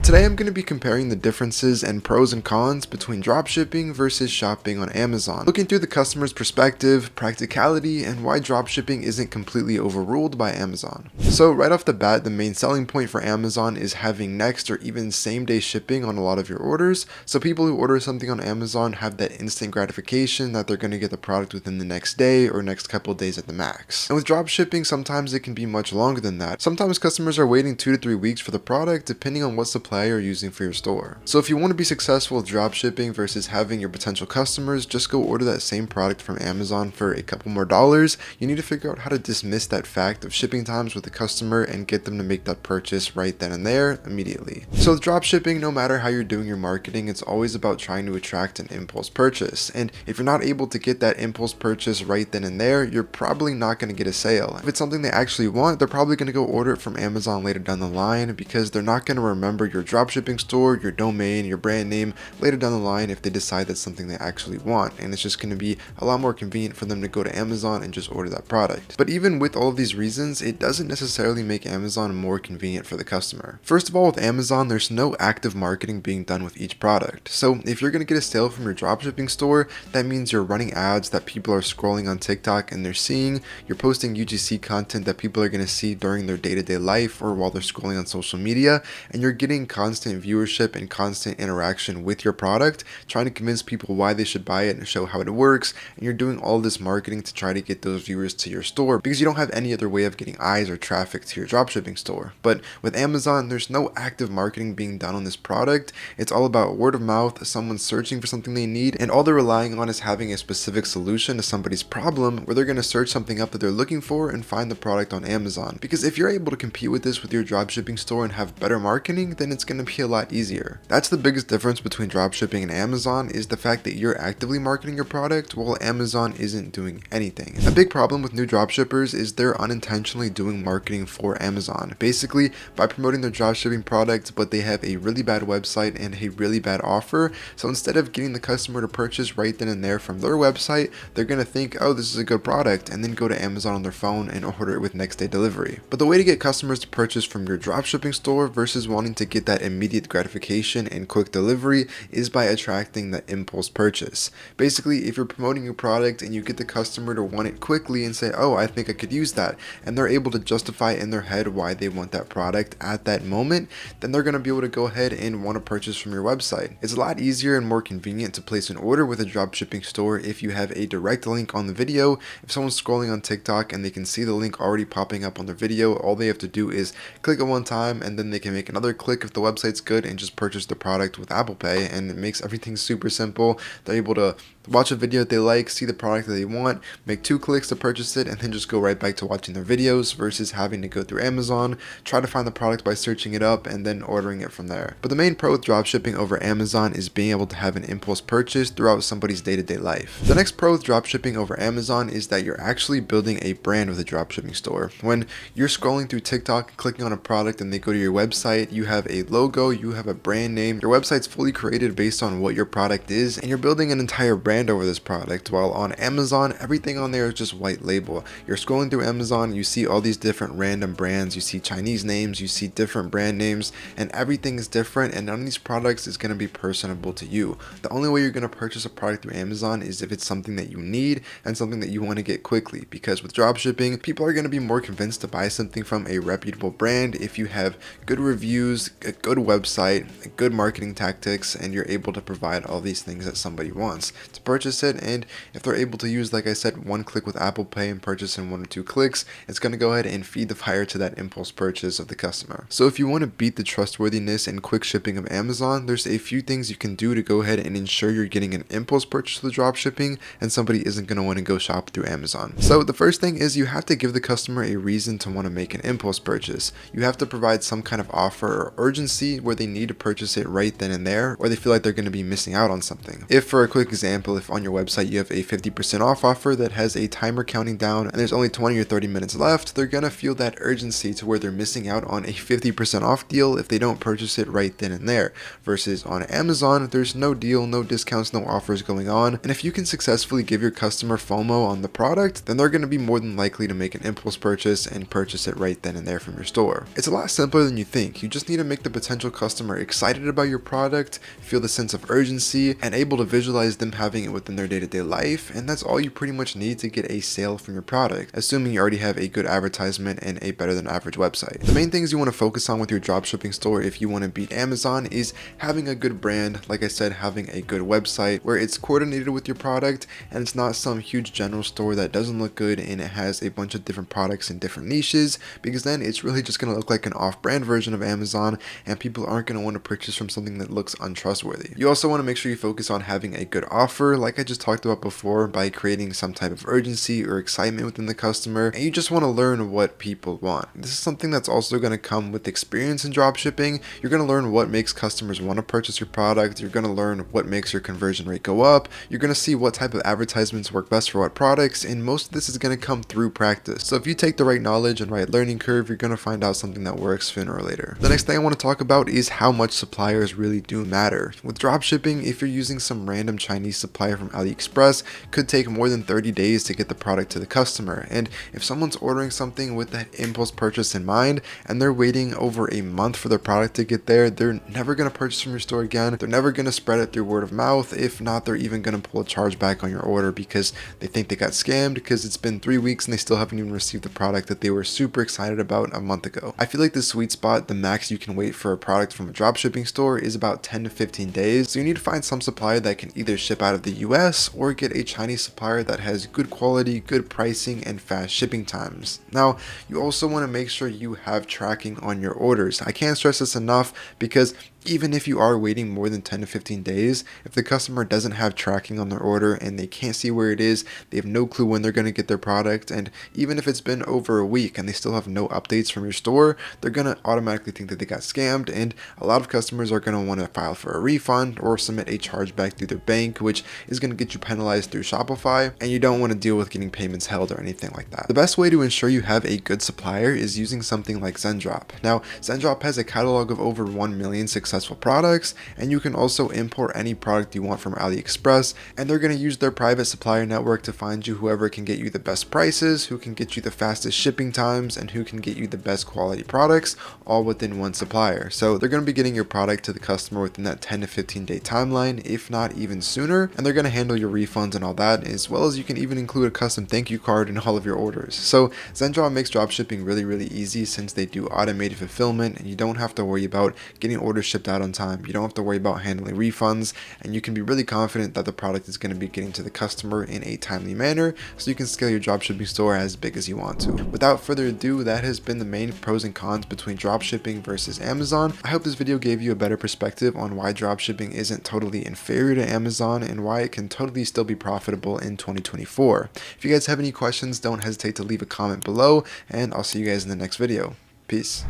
Today I'm going to be comparing the differences and pros and cons between dropshipping versus shopping on Amazon, looking through the customer's perspective, practicality, and why dropshipping isn't completely overruled by Amazon. So right off the bat, the main selling point for Amazon is having next or even same day shipping on a lot of your orders. So people who order something on Amazon have that instant gratification that they're going to get the product within the next day or next couple of days at the max. And with dropshipping, sometimes it can be much longer than that. Sometimes customers are waiting 2 to 3 weeks for the product, depending on what supply you're using for your store. So if you want to be successful with dropshipping versus having your potential customers just go order that same product from Amazon for a couple more dollars, you need to figure out how to dismiss that fact of shipping times with the customer and get them to make that purchase right then and there immediately. So with dropshipping, no matter how you're doing your marketing, it's always about trying to attract an impulse purchase. And if you're not able to get that impulse purchase right then and there, you're probably not going to get a sale. If it's something they actually want, they're probably going to go order it from Amazon later down the line because they're not going to remember your dropshipping store, your domain, your brand name later down the line if they decide that's something they actually want. And it's just going to be a lot more convenient for them to go to Amazon and just order that product. But even with all of these reasons, it doesn't necessarily make Amazon more convenient for the customer. First of all, with Amazon, there's no active marketing being done with each product. So if you're going to get a sale from your dropshipping store, that means you're running ads that people are scrolling on TikTok and they're seeing, you're posting UGC content that people are going to see during their day-to-day life or while they're scrolling on social media, and you're getting constant viewership and constant interaction with your product, trying to convince people why they should buy it and show how it works, and you're doing all this marketing to try to get those viewers to your store because you don't have any other way of getting eyes or traffic to your dropshipping store. But with Amazon, there's no active marketing being done on this product. It's all about word of mouth, someone searching for something they need, and all they're relying on is having a specific solution to somebody's problem where they're going to search something up that they're looking for and find the product on Amazon. Because if you're able to compete with this with your dropshipping store and have better marketing, then it's going to be a lot easier. That's the biggest difference between dropshipping and Amazon, is the fact that you're actively marketing your product while Amazon isn't doing anything. A big problem with new dropshippers is they're unintentionally doing marketing for Amazon. Basically, by promoting their dropshipping product, but they have a really bad website and a really bad offer. So instead of getting the customer to purchase right then and there from their website, they're going to think, oh, this is a good product, and then go to Amazon on their phone and order it with next day delivery. But the way to get customers to purchase from your dropshipping store versus wanting to get that immediate gratification and quick delivery is by attracting the impulse purchase. Basically, if you're promoting your product and you get the customer to want it quickly and say, oh, I think I could use that, and they're able to justify in their head why they want that product at that moment, then they're going to be able to go ahead and want to purchase from your website. It's a lot easier and more convenient to place an order with a dropshipping store if you have a direct link on the video. If someone's scrolling on TikTok and they can see the link already popping up on their video, all they have to do is click it one time and then they can make another click if the website's good and just purchase the product with Apple Pay, and it makes everything super simple. They're able to watch a video that they like, see the product that they want, make 2 clicks to purchase it, and then just go right back to watching their videos versus having to go through Amazon, try to find the product by searching it up, and then ordering it from there. But the main pro with dropshipping over Amazon is being able to have an impulse purchase throughout somebody's day-to-day life. The next pro with dropshipping over Amazon is that you're actually building a brand with a dropshipping store. When you're scrolling through TikTok, clicking on a product, and they go to your website, you have a logo, you have a brand name, your website's fully created based on what your product is, and you're building an entire brand over this product. While on Amazon, everything on there is just white label. You're scrolling through Amazon, you see all these different random brands, you see Chinese names, you see different brand names, and everything is different, and none of these products is going to be personable to you. The only way you're going to purchase a product through Amazon is if it's something that you need and something that you want to get quickly, because with dropshipping, people are going to be more convinced to buy something from a reputable brand if you have good reviews, a good website, good marketing tactics, and you're able to provide all these things that somebody wants to purchase it. And if they're able to use, like I said, 1 click with Apple Pay and purchase in 1 or 2 clicks, it's going to go ahead and feed the fire to that impulse purchase of the customer. So if you want to beat the trustworthiness and quick shipping of Amazon, there's a few things you can do to go ahead and ensure you're getting an impulse purchase with dropshipping and somebody isn't going to want to go shop through Amazon. So the first thing is you have to give the customer a reason to want to make an impulse purchase. You have to provide some kind of offer or urgency where they need to purchase it right then and there, or they feel like they're going to be missing out on something. If, for a quick example, if on your website you have a 50% off offer that has a timer counting down and there's only 20 or 30 minutes left, they're going to feel that urgency to where they're missing out on a 50% off deal if they don't purchase it right then and there. Versus on Amazon, there's no deal, no discounts, no offers going on, and if you can successfully give your customer FOMO on the product, then they're going to be more than likely to make an impulse purchase and purchase it right then and there from your store. It's a lot simpler than you think. You just need to make the potential customer excited about your product, feel the sense of urgency, and able to visualize them having it within their day-to-day life, and that's all you pretty much need to get a sale from your product, assuming you already have a good advertisement and a better than average website. The main things you want to focus on with your dropshipping store if you want to beat Amazon is having a good brand, like I said, having a good website where it's coordinated with your product and it's not some huge general store that doesn't look good and it has a bunch of different products in different niches, because then it's really just going to look like an off-brand version of Amazon and people aren't going to want to purchase from something that looks untrustworthy. You also want to make sure you focus on having a good offer, like I just talked about before, by creating some type of urgency or excitement within the customer, and you just want to learn what people want. This is something that's also going to come with experience in dropshipping. You're going to learn what makes customers want to purchase your product. You're going to learn what makes your conversion rate go up. You're going to see what type of advertisements work best for what products, and most of this is going to come through practice. So if you take the right knowledge and right learning curve, you're going to find out something that works sooner or later. The next thing I want to talk about is how much suppliers really do matter. With dropshipping, if you're using some random Chinese supplier from AliExpress, it could take more than 30 days to get the product to the customer. And if someone's ordering something with that impulse purchase in mind and they're waiting over a month for their product to get there, they're never going to purchase from your store again. They're never going to spread it through word of mouth. If not, they're even going to pull a charge back on your order because they think they got scammed because it's been 3 weeks and they still haven't even received the product that they were super excited about a month ago. I feel like the sweet spot, the max you can wait for a product from a dropshipping store, is about 10 to 15 days. So you need to find some supplier that can either ship out of the US or get a Chinese supplier that has good quality, good pricing, and fast shipping times. Now, you also want to make sure you have tracking on your orders. I can't stress this enough because even if you are waiting more than 10 to 15 days, if the customer doesn't have tracking on their order and they can't see where it is, they have no clue when they're going to get their product, and even if it's been over a week and they still have no updates from your store, they're going to automatically think that they got scammed, and a lot of customers are going to want to file for a refund or submit a chargeback through their bank, which is going to get you penalized through Shopify, and you don't want to deal with getting payments held or anything like that. The best way to ensure you have a good supplier is using something like Zendrop. Now, Zendrop has a catalog of over 1 million successful products, and you can also import any product you want from AliExpress, and they're going to use their private supplier network to find you whoever can get you the best prices, who can get you the fastest shipping times, and who can get you the best quality products, all within one supplier. So they're going to be getting your product to the customer within that 10 to 15 day timeline, if not even sooner, and they're going to handle your refunds and all that, as well as you can even include a custom thank you card in all of your orders. So Zendrop makes dropshipping really easy since they do automated fulfillment, and you don't have to worry about getting orders shipped out on time. You don't have to worry about handling refunds, and you can be really confident that the product is going to be getting to the customer in a timely manner, so you can scale your dropshipping store as big as you want to. Without further ado, that has been the main pros and cons between dropshipping versus Amazon. I hope this video gave you a better perspective on why dropshipping isn't totally inferior to Amazon and why it can totally still be profitable in 2024. If you guys have any questions, don't hesitate to leave a comment below, and I'll see you guys in the next video. Peace.